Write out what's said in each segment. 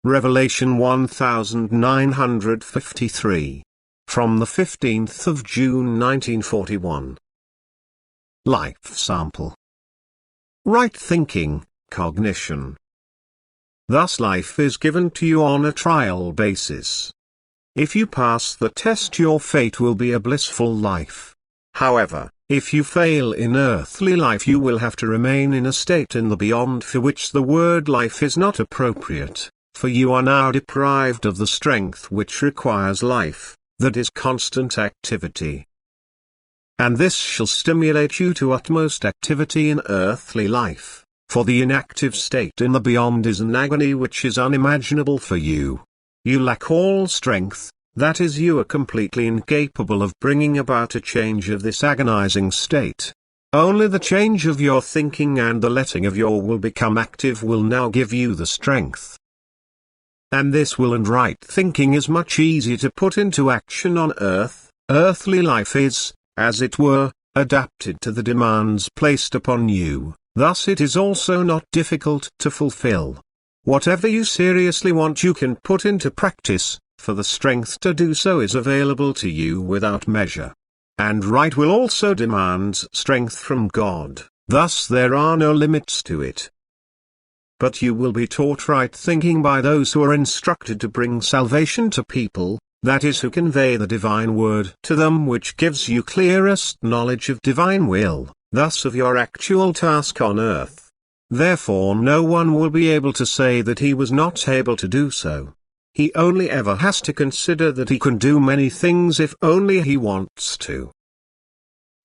Revelation 1953. From the 15th of June 1941. Life Sample. Right thinking, cognition. Thus life is given to you on a trial basis. If you pass the test, your fate will be a blissful life. However, if you fail in earthly life, you will have to remain in a state in the beyond for which the word life is not appropriate, for you are now deprived of the strength which requires life, that is constant activity. And this shall stimulate you to utmost activity in earthly life, for the inactive state in the beyond is an agony which is unimaginable for you. You lack all strength, that is, you are completely incapable of bringing about a change of this agonizing state. Only the change of your thinking and the letting of your will become active will now give you the strength. And this will and right thinking is much easier to put into action on earth. Earthly life is, as it were, adapted to the demands placed upon you, thus it is also not difficult to fulfill. Whatever you seriously want you can put into practice, for the strength to do so is available to you without measure. And right will also demands strength from God, thus there are no limits to it. But you will be taught right thinking by those who are instructed to bring salvation to people, that is, who convey the divine word to them, which gives you clearest knowledge of divine will, thus of your actual task on earth. Therefore no one will be able to say that he was not able to do so. He only ever has to consider that he can do many things if only he wants to.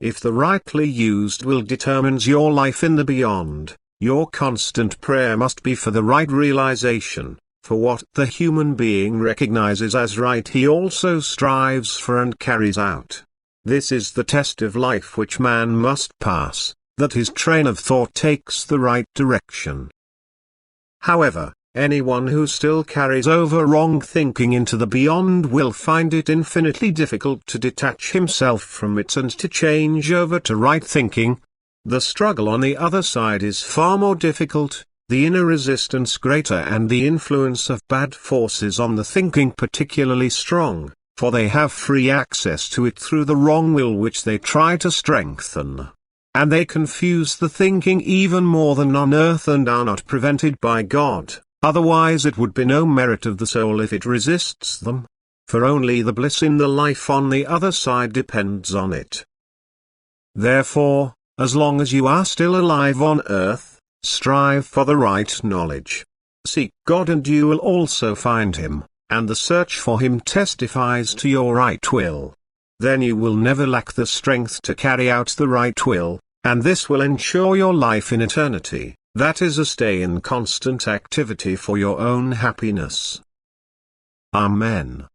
If the rightly used will determines your life in the beyond, your constant prayer must be for the right realization, for what the human being recognizes as right he also strives for and carries out. This is the test of life which man must pass, that his train of thought takes the right direction. However, anyone who still carries over wrong thinking into the beyond will find it infinitely difficult to detach himself from it and to change over to right thinking. The struggle on the other side is far more difficult, the inner resistance greater and the influence of bad forces on the thinking particularly strong, for they have free access to it through the wrong will which they try to strengthen. And they confuse the thinking even more than on earth and are not prevented by God, otherwise it would be no merit of the soul if it resists them. For only the bliss in the life on the other side depends on it. Therefore, as long as you are still alive on earth, strive for the right knowledge. Seek God and you will also find Him, and the search for Him testifies to your right will. Then you will never lack the strength to carry out the right will, and this will ensure your life in eternity, that is, a stay in constant activity for your own happiness. Amen.